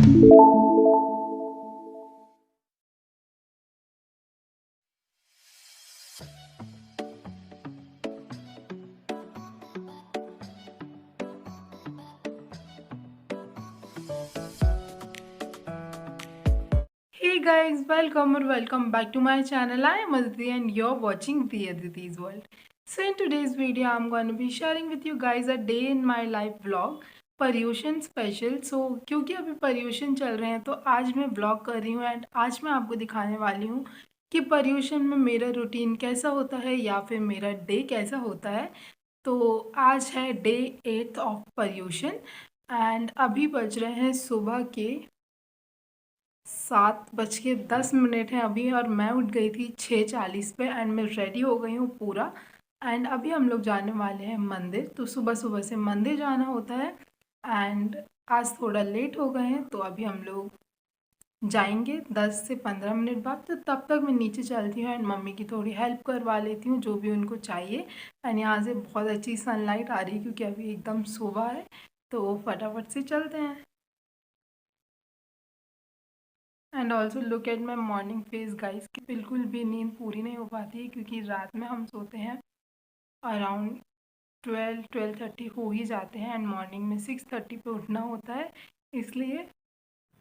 Hey guys, welcome or welcome back to my channel. I am Aditi and you're watching The Aditi's World. So in today's video, I'm going to be sharing with you guys a day in my life vlog, Paryushan special. क्योंकि अभी पर्यूषण चल रहे हैं तो आज मैं vlog कर रही हूँ एंड आज मैं आपको दिखाने वाली हूँ कि पर्यूषण में मेरा रूटीन कैसा होता है या फिर मेरा डे कैसा होता है. तो आज है डे 8 ऑफ पर्यूषण एंड अभी बज रहे हैं सुबह के 7:10 हैं अभी और मैं उठ गई थी 6:40 पे एंड मैं रेडी हो गई हूँ पूरा. एंड अभी हम लोग जाने वाले हैं मंदिर. तो सुबह सुबह से मंदिर जाना होता है एंड आज थोड़ा लेट हो गए हैं तो अभी हम लोग जाएंगे 10 से 15 मिनट बाद. तो तब तक मैं नीचे चलती हूँ एंड मम्मी की थोड़ी हेल्प करवा लेती हूँ जो भी उनको चाहिए. एंड यहाँ से बहुत अच्छी सनलाइट आ रही है क्योंकि अभी एकदम सुबह है. तो फटाफट से चलते हैं. And also look at my morning face guys कि बिल्कुल भी नींद पूरी नहीं हो पाती है क्योंकि रात में हम सोते हैं अराउंड 12-12:30 हो ही जाते हैं एंड मॉर्निंग में 6:30 पे उठना होता है इसलिए.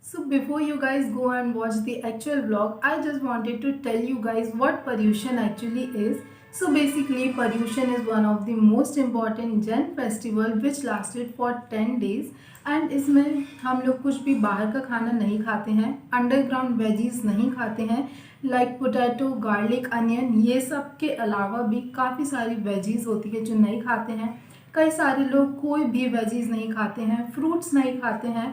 So before you guys go and watch the actual vlog, I just wanted to tell you guys what Paryushan actually is. So basically Paryushan is one of the most important Jain festival which lasted for 10 days and इसमें हम लोग कुछ भी बाहर का खाना नहीं खाते हैं, अंडरग्राउंड वेजीज नहीं खाते हैं लाइक पोटैटो, गार्लिक, अनियन. ये सब के अलावा भी काफ़ी सारी वेजीज होती है जो नहीं खाते हैं. कई सारे लोग कोई भी वेजीज नहीं खाते हैं, फ्रूट्स नहीं खाते हैं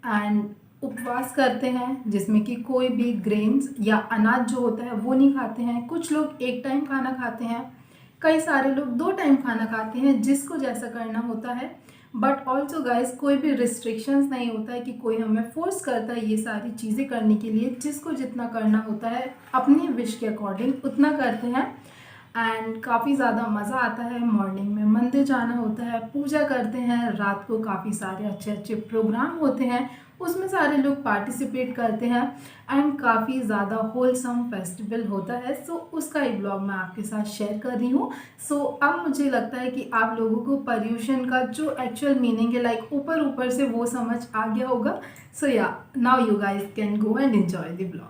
एंड उपवास करते हैं जिसमें कि कोई भी ग्रेन्स या अनाज जो होता है वो नहीं खाते हैं. कुछ लोग एक टाइम खाना खाते हैं, कई सारे लोग 2 टाइम खाना खाते हैं, जिसको जैसा करना होता है. बट ऑल्सो गाइज कोई भी रिस्ट्रिक्शंस नहीं होता है कि कोई हमें फोर्स करता है ये सारी चीज़ें करने के लिए. जिसको जितना करना होता है अपनी विश के अकॉर्डिंग उतना करते हैं एंड काफ़ी ज़्यादा मज़ा आता है. मॉर्निंग में मंदिर जाना होता है, पूजा करते हैं, रात को काफ़ी सारे अच्छे अच्छे प्रोग्राम होते हैं उसमें सारे लोग पार्टिसिपेट करते हैं एंड काफ़ी ज़्यादा होलसम फेस्टिवल होता है. सो उसका एक ब्लॉग मैं आपके साथ शेयर कर रही हूँ. सो अब मुझे लगता है कि आप लोगों को पर्यूषण का जो एक्चुअल मीनिंग है लाइक ऊपर ऊपर से वो समझ आ गया होगा. सो या now you guys can go and enjoy the blog.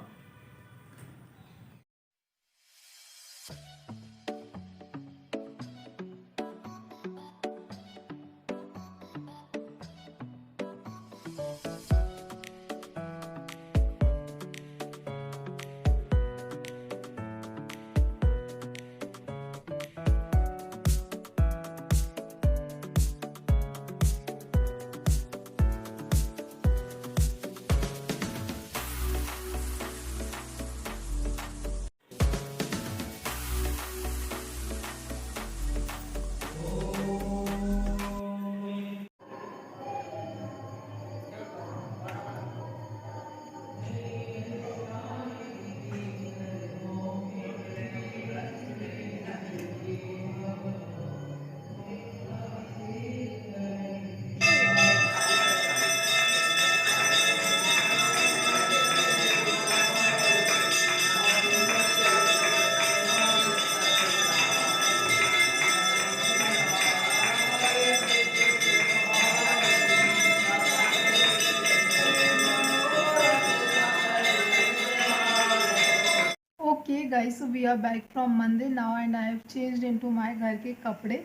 Okay guys, so we are back from Mandir now and I have changed into my घर के कपड़े.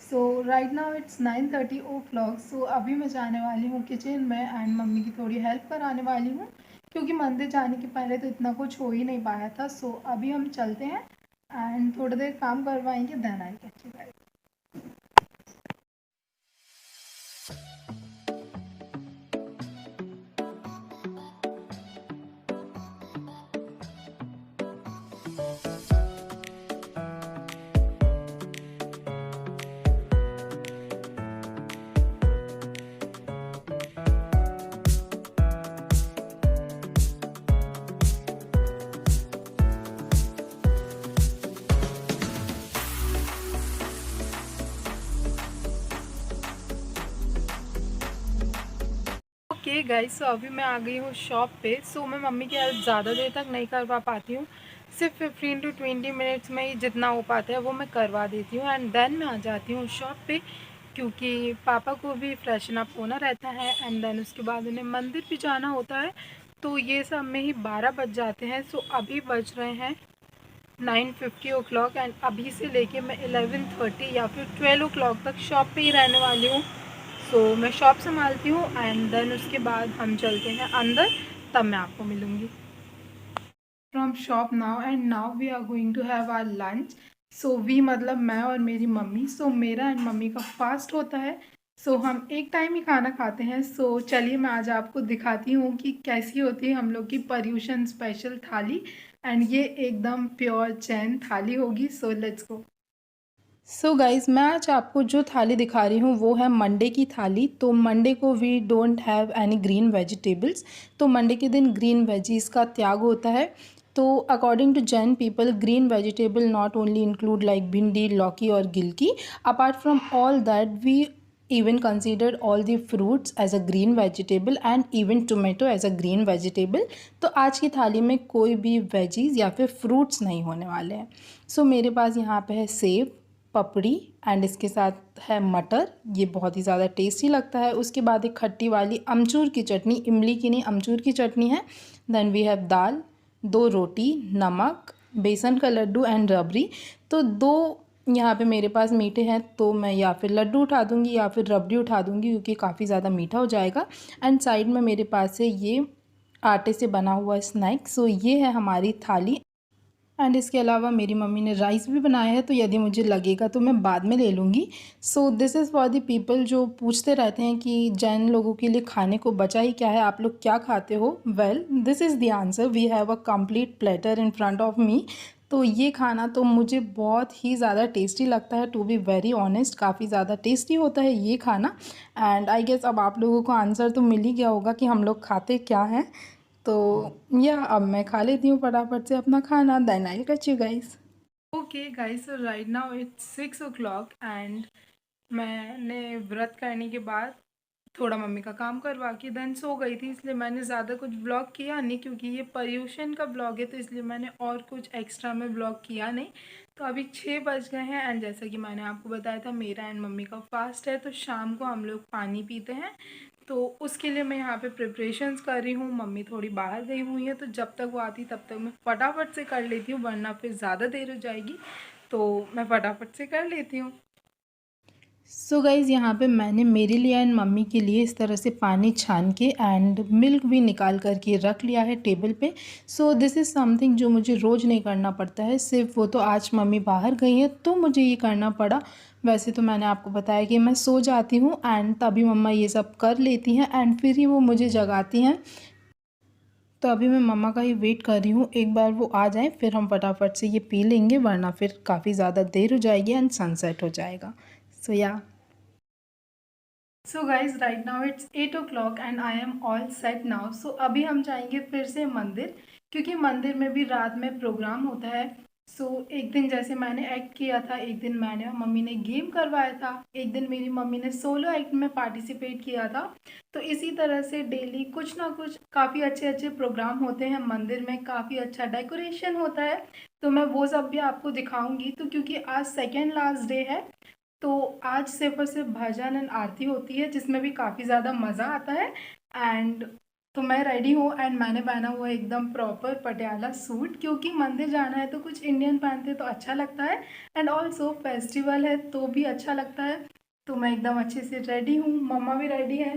So right now it's 9:30 o'clock. So अभी मैं जाने वाली हूँ किचन में and mummy की थोड़ी हेल्प कराने वाली हूँ क्योंकि मंदिर जाने के पहले तो इतना कुछ हो ही नहीं पाया था. So अभी हम चलते हैं एंड थोड़ी देर काम करवाएंगे then I get you guys. Okay guys, so अभी मैं आ गई हूँ शॉप पे। सो मैं मम्मी की हेल्प ज़्यादा देर तक नहीं करवा पाती हूँ, सिर्फ 15 to 20 मिनट्स में ही जितना हो पाता है वो मैं करवा देती हूँ एंड देन मैं आ जाती हूँ शॉप पे, क्योंकि पापा को भी फ्रेशन अप होना रहता है एंड देन उसके बाद उन्हें मंदिर भी जाना होता है। तो ये सब में ही 12 बज जाते हैं। सो अभी बज रहे हैं 9:50 ओ क्लॉक एंड अभी से लेके मैं 11:30 या फिर 12 ओ क्लॉक तक शॉप पे ही रहने वाली हूँ। सो मैं शॉप संभालती हूँ एंड देन उसके बाद हम चलते हैं अंदर, तब मैं आपको मिलूँगी। From shop now and now we are going to have our lunch. So we मतलब मैं और मेरी मम्मी। सो मेरा एंड मम्मी का फास्ट होता है, सो हम एक टाइम ही खाना खाते हैं। सो चलिए मैं आज आपको दिखाती हूँ कि कैसी होती है हम लोग की पर्यूषण स्पेशल थाली, एंड ये एकदम प्योर जैन थाली होगी। So let's go. So guys, मैं आज आपको जो थाली दिखा रही हूँ वो है मंडे की थाली। तो मंडे को we don't have any green vegetables, तो मंडे के दिन ग्रीन वेजीज़ का त्याग होता है। तो according to Jain people, green vegetable not only include like bhindi, lauki और गिलकी। Apart from all that we even considered all the fruits as a green vegetable and even tomato as a green vegetable। तो आज की थाली में कोई भी वेजीज या फिर फ्रूट्स नहीं होने वाले हैं। सो मेरे पास यहाँ पे है सेब, पपड़ी एंड इसके साथ है मटर, ये बहुत ही ज़्यादा टेस्टी लगता है। उसके बाद एक खट्टी वाली अमचूर की चटनी, इमली की नहीं अमचूर की चटनी है। देन वी हैव दाल, 2 रोटी, नमक, बेसन का लड्डू एंड रबड़ी। तो 2 यहाँ पे मेरे पास मीठे हैं, तो मैं या फिर लड्डू उठा दूँगी या फिर रबड़ी उठा दूँगी, क्योंकि काफ़ी ज़्यादा मीठा हो जाएगा। एंड साइड में मेरे पास है ये आटे से बना हुआ स्नैक। सो ये है हमारी थाली। एंड इसके अलावा मेरी मम्मी ने राइस भी बनाया है, तो यदि मुझे लगेगा तो मैं बाद में ले लूँगी। So this is for the people जो पूछते रहते हैं कि जैन लोगों के लिए खाने को बचा ही क्या है, आप लोग क्या खाते हो। Well, this is the answer. We have a complete platter in front of me. तो ये खाना तो मुझे बहुत ही ज़्यादा टेस्टी लगता है, टू बी वेरी ऑनेस्ट काफ़ी ज़्यादा टेस्टी होता है ये खाना। एंड आई गेस अब आप लोगों को आंसर तो मिल ही गया होगा कि हम लोग खाते क्या हैं। तो या अब मैं खा लेती हूँ फटाफट से अपना खाना, then I catch you guys. Okay guys, so right now it's 6 o'clock and मैंने व्रत करने के बाद थोड़ा मम्मी का काम करवा के देन सो गई थी, इसलिए मैंने ज़्यादा कुछ ब्लॉग किया नहीं, क्योंकि ये पर्यूषण का ब्लॉग है तो इसलिए मैंने और कुछ एक्स्ट्रा में ब्लॉग किया नहीं। तो अभी 6 बज गए हैं एंड जैसा कि मैंने आपको बताया था मेरा एंड मम्मी का फास्ट है, तो शाम को हम लोग पानी पीते हैं। तो उसके लिए मैं यहाँ पे प्रिपरेशंस कर रही हूँ। मम्मी थोड़ी बाहर गई हुई है, तो जब तक वो आती तब तक मैं फटाफट से कर लेती हूँ, वरना फिर ज़्यादा देर हो जाएगी। तो मैं फटाफट से कर लेती हूँ। सो गाइज़, यहाँ पे मैंने मेरे लिए एंड मम्मी के लिए इस तरह से पानी छान के एंड मिल्क भी निकाल कर के रख लिया है टेबल पे। सो दिस इज़ समथिंग जो मुझे रोज़ नहीं करना पड़ता है, सिर्फ वो तो आज मम्मी बाहर गई है तो मुझे ये करना पड़ा। वैसे तो मैंने आपको बताया कि मैं सो जाती हूँ एंड तभी मम्मा ये सब कर लेती हैं एंड फिर ही वो मुझे जगाती हैं। तो अभी मैं मम्मा का ही वेट कर रही हूँ, एक बार वो आ जाए फिर हम फटाफट से ये पी लेंगे, वरना फिर काफ़ी ज़्यादा देर हो जाएगी एंड सनसेट हो जाएगा। सो या so guys, right now it's 8 o'clock and I am all set now. So अभी हम जाएंगे फिर से मंदिर, क्योंकि मंदिर में भी रात में प्रोग्राम होता है। सो एक दिन जैसे मैंने एक्ट किया था, एक दिन मैंने और मम्मी ने गेम करवाया था, एक दिन मेरी मम्मी ने सोलो एक्ट में पार्टिसिपेट किया था। तो इसी तरह से डेली कुछ ना कुछ काफ़ी अच्छे अच्छे प्रोग्राम होते हैं मंदिर में, काफ़ी अच्छा डेकोरेशन होता है। तो मैं वो सब भी आपको दिखाऊंगी। तो क्योंकि आज सेकेंड लास्ट डे है, तो आज सिर्फ और सिर्फ भजन एंड आरती होती है, जिसमें भी काफ़ी ज़्यादा मज़ा आता है। एंड तो मैं रेडी हूँ एंड मैंने पहना हुआ है एकदम प्रॉपर पटियाला सूट, क्योंकि मंदिर जाना है तो कुछ इंडियन पहनते तो अच्छा लगता है एंड ऑल्सो फेस्टिवल है तो भी अच्छा लगता है। तो मैं एकदम अच्छे से रेडी हूँ, मम्मा भी रेडी है।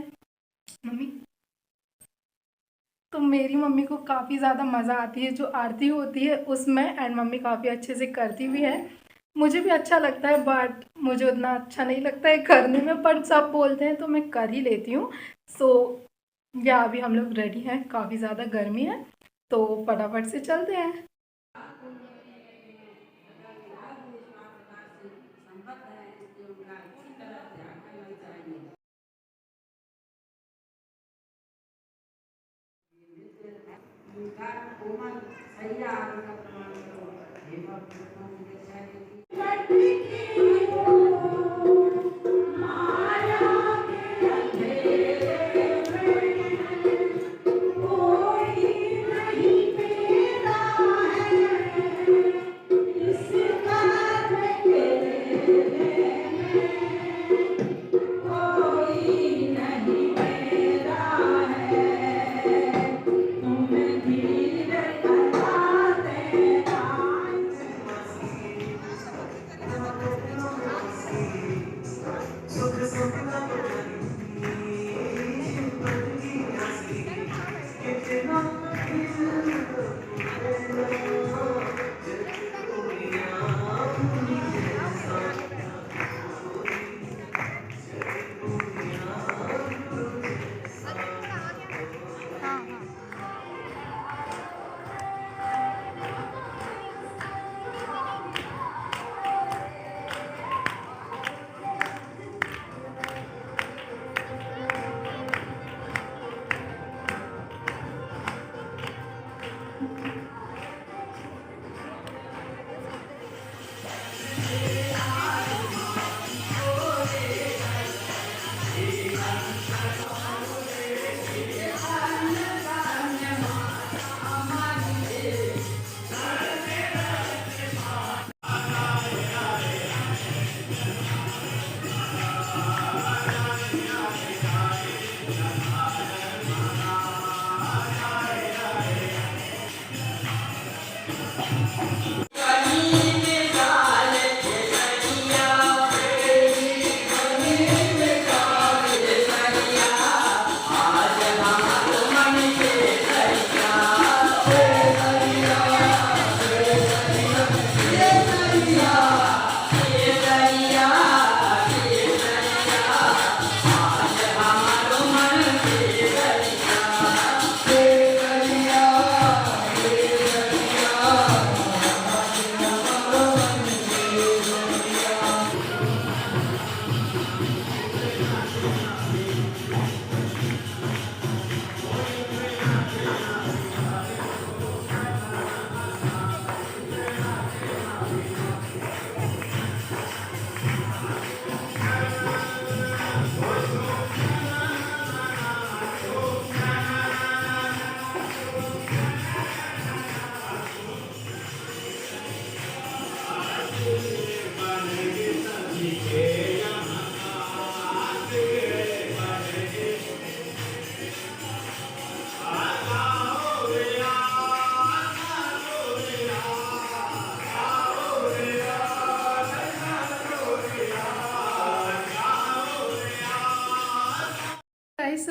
मम्मी, तो मेरी मम्मी को काफ़ी ज़्यादा मज़ा आती है जो आरती होती है उसमें, एंड मम्मी काफ़ी अच्छे से करती भी है। मुझे भी अच्छा लगता है बट मुझे उतना अच्छा नहीं लगता है करने में, पर सब बोलते हैं तो मैं कर ही लेती हूँ। सो या अभी हम लोग रेडी हैं, काफ़ी ज़्यादा गर्मी है तो फटाफट से चलते हैं। उनका कोमल सही आदि का प्रमाण करो हे भक्तों की दशा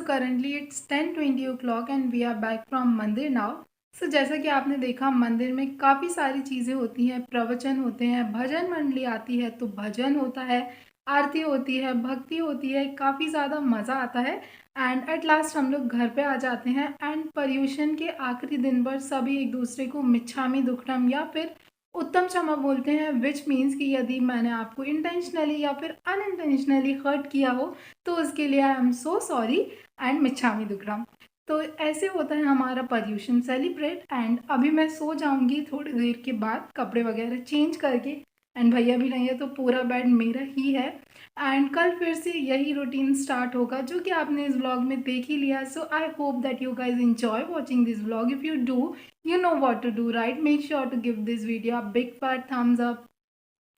so currently it's 10:20 o'clock and we are back from mandir now. So जैसा कि आपने देखा, मंदिर में काफ़ी सारी चीज़ें होती हैं, प्रवचन होते हैं, भजन मंडली आती है तो भजन होता है, आरती होती है, भक्ति होती है, काफ़ी ज़्यादा मज़ा आता है। एंड एट लास्ट हम लोग घर पे आ जाते हैं एंड पर्यूषण के आखिरी दिन पर सभी एक दूसरे को मिच्छामी दुक्कडम या फिर उत्तम क्षमा बोलते हैं, विच मीन्स कि यदि मैंने आपको इंटेंशनली या फिर अनइंटेंशनली हर्ट किया हो तो उसके लिए I am so sorry and मिच्छामी दुक्कडम। तो ऐसे होता है हमारा पर्यूषण सेलिब्रेट। एंड अभी मैं सो जाऊंगी थोड़ी देर के बाद, कपड़े वगैरह चेंज करके। एंड भैया भी नहीं है तो पूरा बेड मेरा ही है। एंड कल फिर से यही रूटीन स्टार्ट होगा जो कि आपने इस व्लॉग में देख ही लिया। So I hope that you guys enjoy watching this vlog. If you do, you know what to do, right? Make sure to give this video a big fat thumbs up,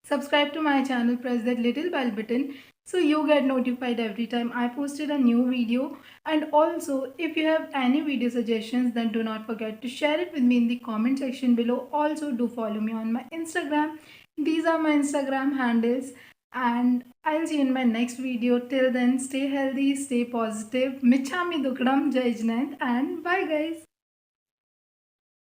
subscribe to my channel, press that little bell button so you get notified every time I posted a new video. And also, if you have any video suggestions, then do not forget to share it with me in the comment section below. Also, do follow me on my Instagram. These are my Instagram handles, and I'll see you in my next video. Till then, stay healthy, stay positive. Michami Dukram, Jai Jnant, and bye guys.